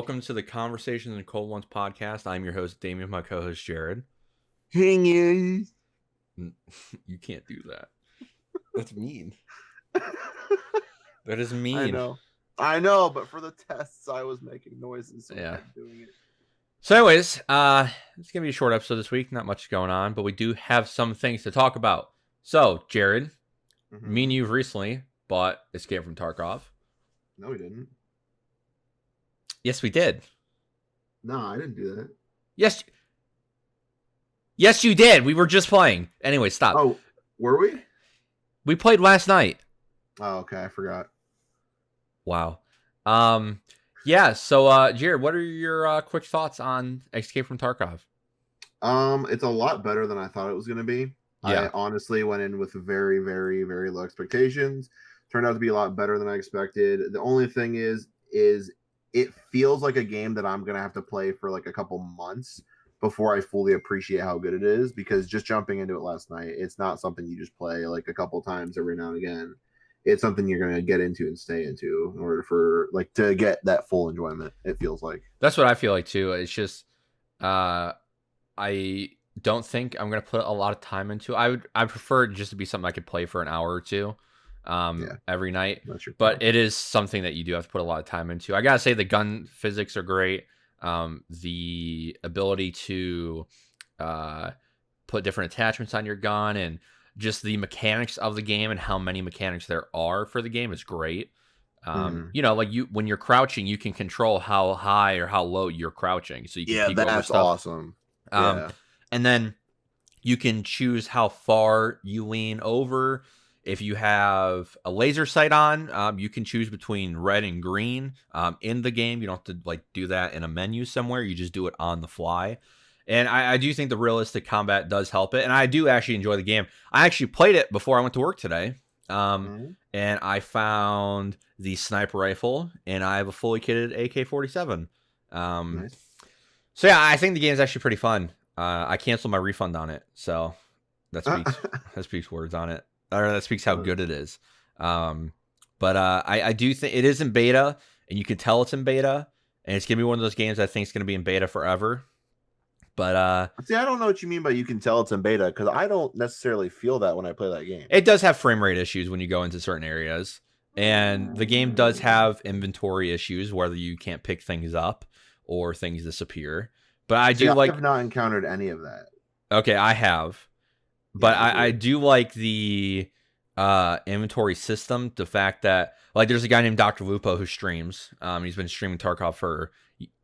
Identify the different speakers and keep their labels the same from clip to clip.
Speaker 1: welcome to the Conversations in Cold Ones podcast. I'm your host, Damien, my co-host, Jared.
Speaker 2: Hanging.
Speaker 1: You can't do that. That's mean. That is mean.
Speaker 2: I know, but for the tests, I was making noises, so I kept doing it.
Speaker 1: So anyways, it's going to be a short episode this week. Not much going on, but we do have some things to talk about. So, Jared, me and you've recently bought Escape from Tarkov.
Speaker 2: No, we didn't.
Speaker 1: Yes, we did.
Speaker 2: No, I didn't do that.
Speaker 1: Yes, you did. We were just playing. Anyway, stop.
Speaker 2: Oh, were we?
Speaker 1: We played last night.
Speaker 2: Oh, okay. I forgot.
Speaker 1: Wow. Yeah, so Jared, what are your quick thoughts on Escape from Tarkov?
Speaker 2: It's a lot better than I thought it was going to be. Yeah. I honestly went in with very, very, very low expectations. Turned out to be a lot better than I expected. The only thing is it feels like a game that I'm going to have to play for like a couple months before I fully appreciate how good it is, because just jumping into it last night, it's not something you just play like a couple times every now and again. It's something you're going to get into and stay into in order for like to get that full enjoyment. It feels like
Speaker 1: that's what I feel like too. It's just I don't think I'm going to put a lot of time into. I prefer it just to be something I could play for an hour or two every night, but it is something that you do have to put a lot of time into. I gotta say the gun physics are great. The ability to put different attachments on your gun and just the mechanics of the game and how many mechanics there are for the game is great. You know, like when you're crouching, you can control how high or how low you're crouching, so you can peek over stuff.
Speaker 2: Awesome.
Speaker 1: And then you can choose how far you lean over. If you have a laser sight on, you can choose between red and green in the game. You don't have to like do that in a menu somewhere. You just do it on the fly. And I do think the realistic combat does help it. And I do actually enjoy the game. I actually played it before I went to work today. And I found the sniper rifle, and I have a fully kitted AK-47.
Speaker 2: Nice.
Speaker 1: So yeah, I think the game is actually pretty fun. I canceled my refund on it, so that speaks words on it. Or that speaks how good it is. But I do think it is in beta, and you can tell it's in beta, and it's gonna be one of those games I think is gonna be in beta forever. But
Speaker 2: see, I don't know what you mean by you can tell it's in beta, because I don't necessarily feel that when I play that game.
Speaker 1: It does have frame rate issues when you go into certain areas, and the game does have inventory issues, whether you can't pick things up or things disappear. But I have
Speaker 2: not encountered any of that.
Speaker 1: Okay, I have. But I do like the inventory system. The fact that like there's a guy named Dr. Lupo who streams. He's been streaming Tarkov for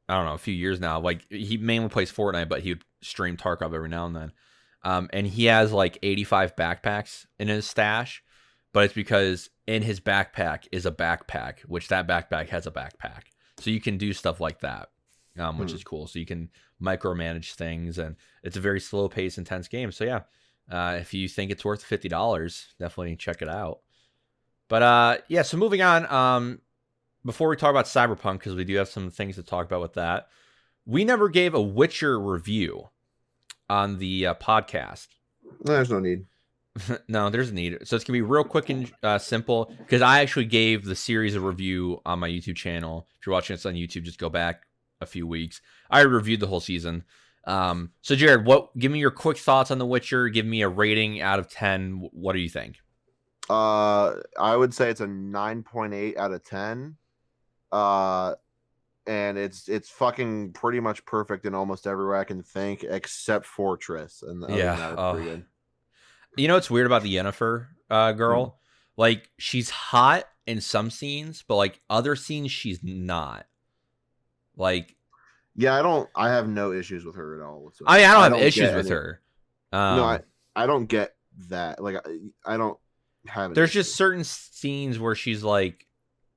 Speaker 1: I don't know a few years now. Like he mainly plays Fortnite, but he would stream Tarkov every now and then. And he has like 85 backpacks in his stash, but it's because in his backpack is a backpack, which that backpack has a backpack. So you can do stuff like that, which is cool. So you can micromanage things, and it's a very slow paced, intense game. So yeah. If you think it's worth $50, definitely check it out. But yeah, so moving on. Before we talk about Cyberpunk, because we do have some things to talk about with that, we never gave a Witcher review on the podcast.
Speaker 2: There's no need.
Speaker 1: No, there's a need. So it's gonna be real quick and simple, because I actually gave the series a review on my YouTube channel. If you're watching this on YouTube, just go back a few weeks. I reviewed the whole season. So Jared, give me your quick thoughts on The Witcher. Give me a rating out of 10. What do you think?
Speaker 2: I would say it's a 9.8 out of 10. And it's fucking pretty much perfect in almost everywhere I can think, except for Triss. And pretty good.
Speaker 1: You know what's weird about the Yennefer girl? Like she's hot in some scenes, but like other scenes she's not. Like
Speaker 2: yeah, I have no issues with her at all whatsoever.
Speaker 1: I mean, I don't have issues with her.
Speaker 2: No, I don't get that. Like I don't have
Speaker 1: there's just certain scenes where she's like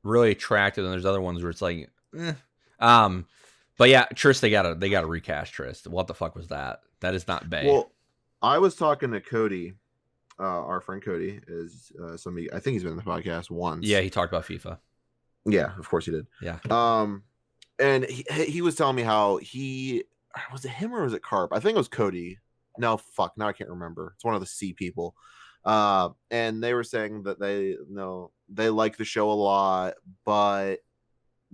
Speaker 1: really attractive, and there's other ones where it's like but yeah, Triss, they gotta recast Triss. What the fuck was that? That is not Bae.
Speaker 2: Well, I was talking to Cody, our friend Cody is somebody, I think he's been in the podcast once.
Speaker 1: Yeah, he talked about FIFA.
Speaker 2: Yeah, of course he did.
Speaker 1: Yeah.
Speaker 2: And he was telling me how was it him or was it Carp? I think it was Cody. No, fuck. Now I can't remember. It's one of the C people. And they were saying that they like the show a lot, but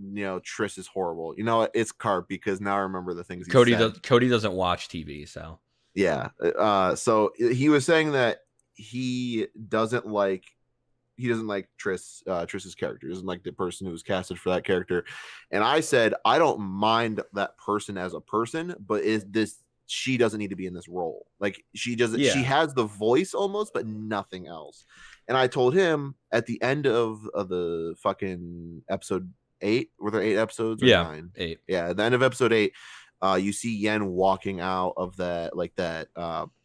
Speaker 2: Triss is horrible. You know what? It's Carp, because now I remember the things he said.
Speaker 1: Cody doesn't watch TV, so
Speaker 2: Yeah. So he was saying that he doesn't like Triss's character. He doesn't like the person who was casted for that character. And I said, I don't mind that person as a person, but she doesn't need to be in this role. Like, she has the voice almost, but nothing else. And I told him at the end of the fucking episode 8, were there 8 episodes or 9?
Speaker 1: 8.
Speaker 2: Yeah, at the end of episode 8, you see Yen walking out of that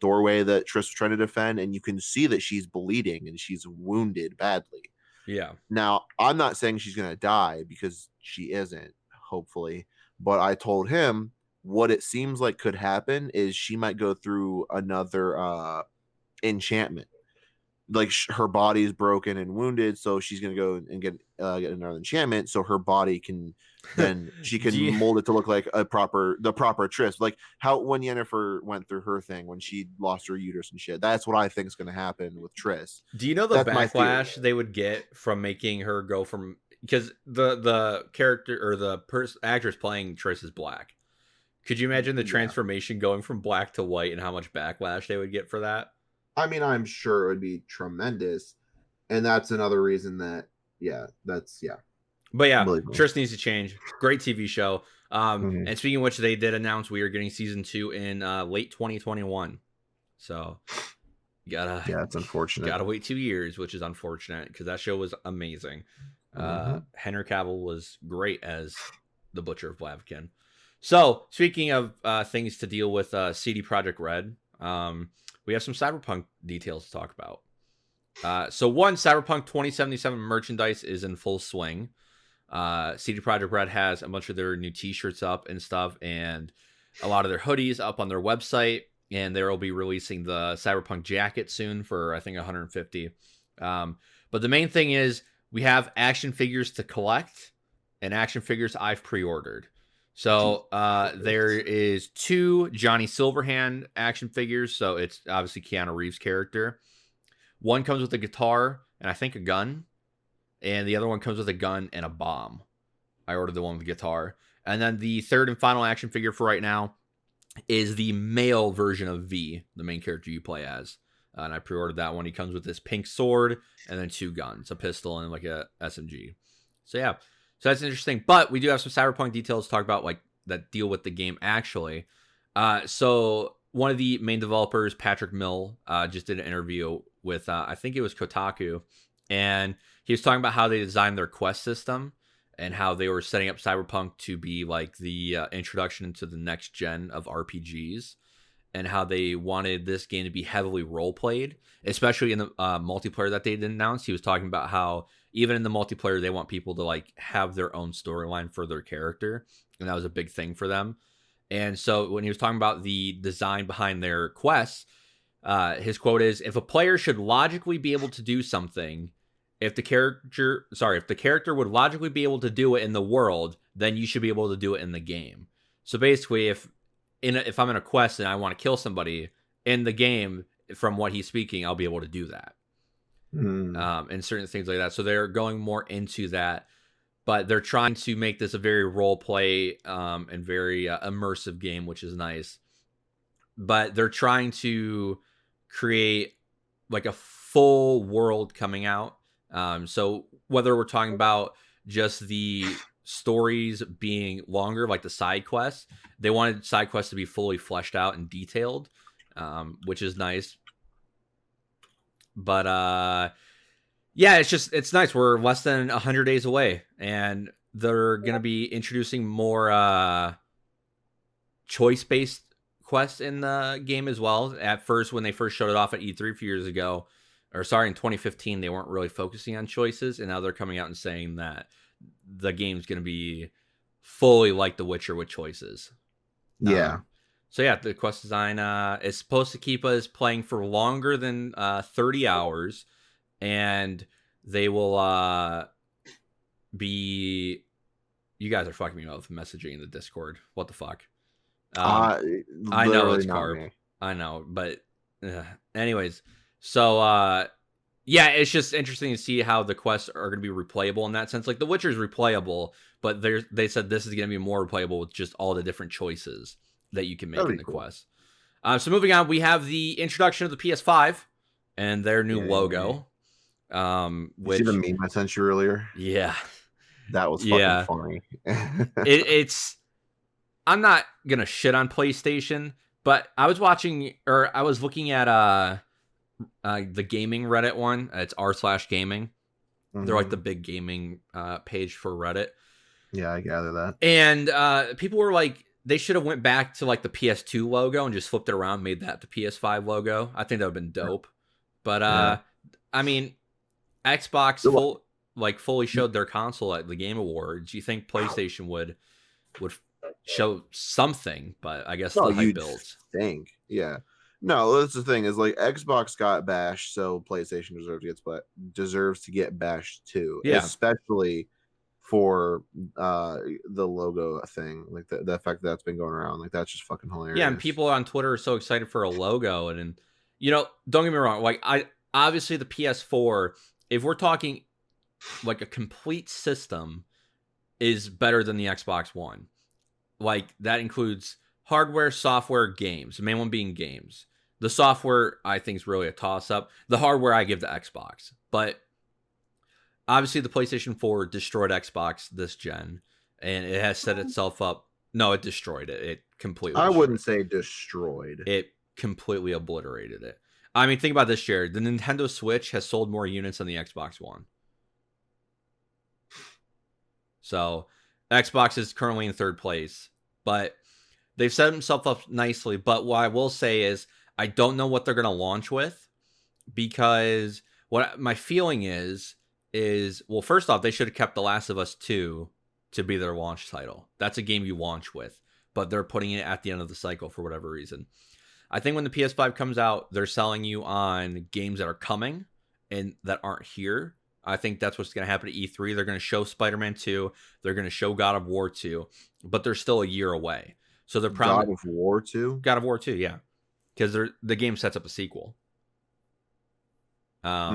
Speaker 2: doorway that Triss was trying to defend, and you can see that she's bleeding and she's wounded badly.
Speaker 1: Yeah.
Speaker 2: Now, I'm not saying she's gonna die, because she isn't, hopefully. But I told him what it seems like could happen is she might go through another enchantment. Like, her body is broken and wounded, so she's gonna go and get another enchantment, so her body can then she can mold it to look like the proper Triss, like how when Yennefer went through her thing when she lost her uterus and shit. That's what I think is gonna happen with Triss.
Speaker 1: Do you know the backlash they would get from making her go from, because the character or the actress playing Triss is black? Could you imagine the transformation going from black to white and how much backlash they would get for that?
Speaker 2: I mean, I'm sure it would be tremendous, and that's another reason that, But
Speaker 1: yeah, Triss needs to change. Great TV show. And speaking of which, they did announce we are getting season 2 in late 2021. So it's unfortunate. Gotta wait 2 years, which is unfortunate because that show was amazing. Henry Cavill was great as the Butcher of Blaviken. So speaking of things to deal with CD Projekt Red, we have some Cyberpunk details to talk about. Cyberpunk 2077 merchandise is in full swing. CD Projekt Red has a bunch of their new t-shirts up and stuff, and a lot of their hoodies up on their website, and they'll be releasing the Cyberpunk jacket soon for, I think, $150. But the main thing is we have action figures to collect, and action figures I've pre-ordered. So there is 2 Johnny Silverhand action figures. So it's obviously Keanu Reeves' character. One comes with a guitar and I think a gun. And the other one comes with a gun and a bomb. I ordered the one with the guitar. And then the third and final action figure for right now is the male version of V, the main character you play as. And I pre-ordered that one. He comes with this pink sword and then 2 guns, a pistol and like a SMG. So yeah. So that's interesting, but we do have some Cyberpunk details to talk about, like that deal with the game actually. So one of the main developers, Patrick Mill, just did an interview with I think it was Kotaku, and he was talking about how they designed their quest system and how they were setting up Cyberpunk to be like the introduction into the next gen of RPGs, and how they wanted this game to be heavily role played, especially in the multiplayer that they didn't announce. He was talking about how even in the multiplayer, they want people to like have their own storyline for their character. And that was a big thing for them. And so when he was talking about the design behind their quests, his quote is, if a player should logically be able to do something, if the character would logically be able to do it in the world, then you should be able to do it in the game. So basically, if I'm in a quest and I want to kill somebody in the game, from what he's speaking, I'll be able to do that. And certain things like that. So they're going more into that, but they're trying to make this a very role play and very immersive game, which is nice. But they're trying to create like a full world coming out. So whether we're talking about just the stories being longer, like the side quests, they wanted side quests to be fully fleshed out and detailed, which is nice. But yeah, it's nice. We're less than 100 days away, and they're gonna be introducing more choice-based quests in the game as well. At first, when they first showed it off at E3 a few years ago, in 2015, they weren't really focusing on choices, and now they're coming out and saying that the game's gonna be fully like The Witcher with choices.
Speaker 2: Yeah.
Speaker 1: So yeah, the quest design is supposed to keep us playing for longer than 30 hours, and they will be... You guys are fucking me up with messaging in the Discord. What the fuck? I know it's Carp. I know, but anyways, so Yeah, it's just interesting to see how the quests are going to be replayable in that sense. Like The Witcher is replayable, but they said this is going to be more replayable with just all the different choices that you can make
Speaker 2: That'd
Speaker 1: in
Speaker 2: be
Speaker 1: the
Speaker 2: cool.
Speaker 1: quest. So moving on, we have the introduction of the PS5 and their new
Speaker 2: Yay.
Speaker 1: logo.
Speaker 2: You see the
Speaker 1: Which,
Speaker 2: meme I sent you earlier?
Speaker 1: yeah,
Speaker 2: That was fucking
Speaker 1: yeah,
Speaker 2: funny.
Speaker 1: it's. I'm not gonna shit on PlayStation, but I was watching or I was looking at the gaming Reddit one. It's r/gaming. They're like the big gaming page for Reddit.
Speaker 2: Yeah, I gather that.
Speaker 1: And people were like, they should have went back to like the PS2 logo and just flipped it around, made that the PS5 logo. I think that would have been dope. But
Speaker 2: Yeah.
Speaker 1: I mean, Xbox fully showed their console at the Game Awards. You think PlayStation would show something? But I guess
Speaker 2: No,
Speaker 1: the hype
Speaker 2: you'd
Speaker 1: builds.
Speaker 2: think. Yeah. No, that's the thing is like Xbox got bashed, so PlayStation deserves to get bashed too,
Speaker 1: Yeah,
Speaker 2: especially for the logo thing, like the fact that that's been going around, like that's just fucking
Speaker 1: yeah. And
Speaker 2: hilarious.
Speaker 1: people on Twitter are so excited for a logo, and you know, don't get me wrong. Like I obviously the PS4. If we're talking like a complete system is better than the Xbox One. Like that includes hardware, software, games. The main one being games. The software I think is really a toss up. The hardware I give to Xbox. But obviously the PlayStation 4 destroyed Xbox this gen and it has set itself up. No, it destroyed it. It completely
Speaker 2: I
Speaker 1: destroyed
Speaker 2: wouldn't say destroyed.
Speaker 1: it. It completely obliterated it. I mean, think about this, Jared. The Nintendo Switch has sold more units than the Xbox One. So Xbox is currently in third place, but they've set themselves up nicely. But what I will say is, I don't know what they're going to launch with because what my feeling is well, first off, they should have kept The Last of Us 2 to be their launch title. That's a game you launch with, but they're putting it at the end of the cycle for whatever reason. I think when the PS5 comes out, they're selling you on games that are coming and that aren't here. I think that's what's going to happen at E3. They're going to show Spider-Man 2. They're going to show God of War 2, but they're still a year away. So they're
Speaker 2: God of War 2?
Speaker 1: God of War 2, yeah. Because the game sets up a sequel at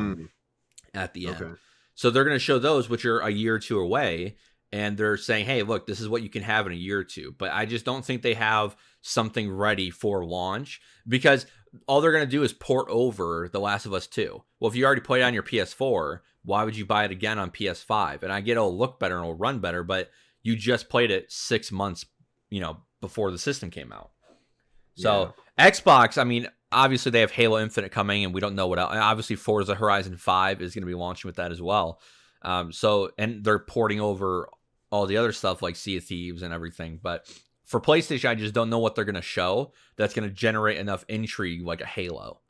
Speaker 1: the end.
Speaker 2: Okay.
Speaker 1: So they're going to show those, which are a year or two away. And they're saying, hey, look, this is what you can have in a year or two. But I just don't think they have something ready for launch because all they're going to do is port over The Last of Us 2. Well, if you already played it on your PS4, why would you buy it again on PS5? And I get it'll look better and it'll run better, but you just played it 6 months, before the system came out. So Xbox, I mean, obviously they have Halo Infinite coming, and we don't know what else. Obviously, Forza Horizon 5 is going to be launching with that as well. And they're porting over all the other stuff like Sea of Thieves and everything. But for PlayStation, I just don't know what they're going to show that's going to generate enough intrigue like a Halo.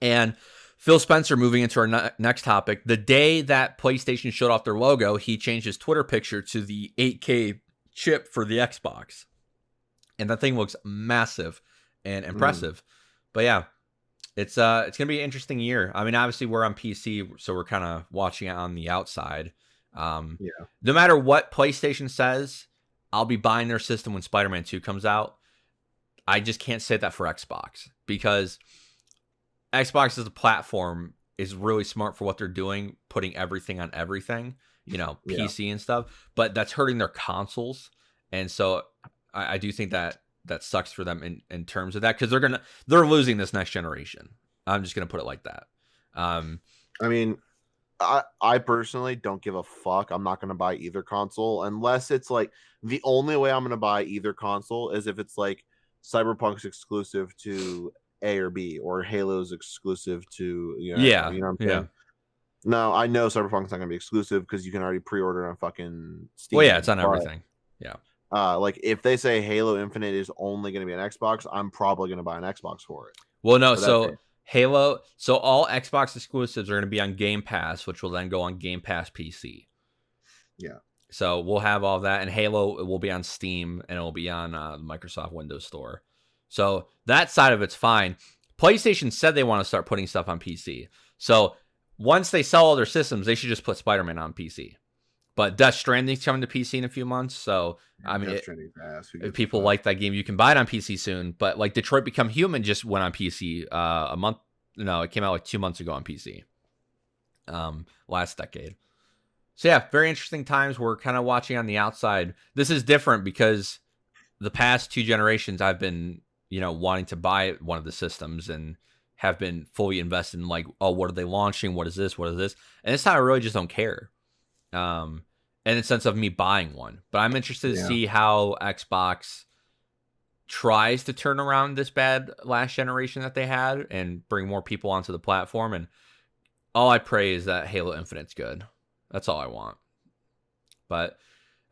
Speaker 1: And Phil Spencer, moving into our next topic, the day that PlayStation showed off their logo, he changed his Twitter picture to the 8K chip for the Xbox. And that thing looks massive and impressive. But yeah, it's going to be an interesting year. I mean, obviously we're on PC, so we're kind of watching it on the outside. No matter what PlayStation says, I'll be buying their system when Spider-Man 2 comes out. I just can't say that for Xbox because Xbox as a platform is really smart for what they're doing, putting everything on everything, PC and stuff, but that's hurting their consoles. And so I do think that sucks for them in terms of that because they're losing this next generation. I'm just gonna put it like that.
Speaker 2: I mean, I personally don't give a fuck. I'm not gonna buy either console unless it's like the only way I'm gonna buy either console is if it's like Cyberpunk's exclusive to A or B or Halo's exclusive to you know what I'm saying. No, I know Cyberpunk's not gonna be exclusive because you can already pre-order on fucking Steam.
Speaker 1: Well, yeah, it's on everything. Yeah.
Speaker 2: Like if they say Halo Infinite is only going to be an Xbox, I'm probably going to buy an Xbox for it.
Speaker 1: Well, no, so Halo, so all Xbox exclusives are going to be on Game Pass, which will then go on Game Pass PC.
Speaker 2: Yeah.
Speaker 1: So we'll have all that, and Halo will be on Steam, and it will be on the Microsoft Windows Store. So that side of it's fine. PlayStation said they want to start putting stuff on PC. So once they sell all their systems, they should just put Spider-Man on PC. But Death Stranding's coming to PC in a few months, so I mean, if people like that game, you can buy it on PC soon. But like Detroit Become Human just went on PC a month No, it came out like 2 months ago on PC. Last decade. So yeah, very interesting times. We're kind of watching on the outside. This is different because the past 2 generations I've been, wanting to buy one of the systems and have been fully invested in like, oh, what are they launching? What is this? What is this? And this time I really just don't care. In the sense of me buying one. But I'm interested to see how Xbox tries to turn around this bad last generation that they had and bring more people onto the platform. And all I pray is that Halo Infinite's good. That's all I want. But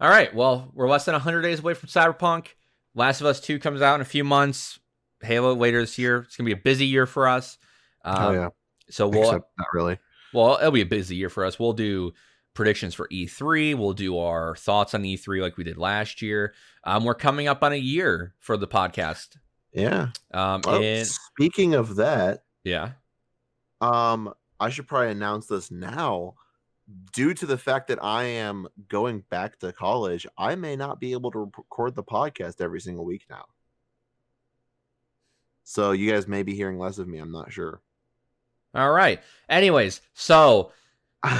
Speaker 1: all right, well, we're less than 100 days away from Cyberpunk. Last of Us 2 comes out in a few months. Halo later this year. It's gonna be a busy year for us. So
Speaker 2: Except not really.
Speaker 1: Well, it'll be a busy year for us. We'll do predictions for E3. We'll do our thoughts on E3 like we did last year. We're coming up on a year for the podcast.
Speaker 2: Yeah. And speaking of that, I should probably announce this now. Due to the fact that I am going back to college, I may not be able to record the podcast every single week now. So you guys may be hearing less of me. I'm not sure.
Speaker 1: All right. Anyways, so we'll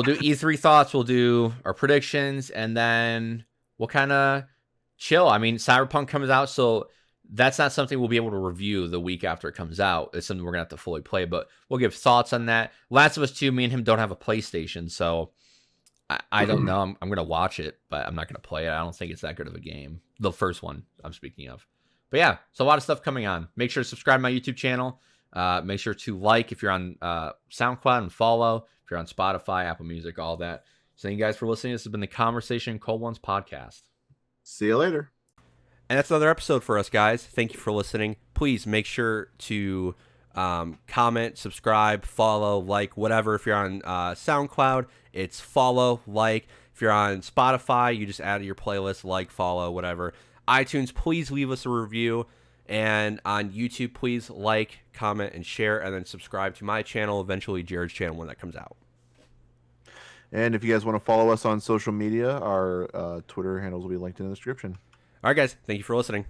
Speaker 1: do E3 thoughts, we'll do our predictions, and then we'll kind of chill. I mean, Cyberpunk comes out, so that's not something we'll be able to review the week after it comes out. It's something we're gonna have to fully play, but we'll give thoughts on that. Last of Us 2, me and him don't have a PlayStation, so I don't know. I'm gonna watch it, but I'm not gonna play it. I don't think it's that good of a game. The first one I'm speaking of. But yeah, so a lot of stuff coming on. Make sure to subscribe to my YouTube channel. Make sure to like if you're on SoundCloud and follow if you're on Spotify, Apple Music, all that. So thank you guys for listening. This has been the Conversation Cold Ones podcast.
Speaker 2: See you later.
Speaker 3: And that's another episode for us, guys. Thank you for listening. Please make sure to comment, subscribe, follow, like, whatever. If you're on SoundCloud, it's follow, like. If you're on Spotify, you just add to your playlist, like, follow, whatever. iTunes, please leave us a review. And on YouTube, please like, comment, and share, and then subscribe to my channel, eventually Jared's channel when that comes out.
Speaker 2: And if you guys want to follow us on social media, our Twitter handles will be linked in the description.
Speaker 3: All right, guys. Thank you for listening.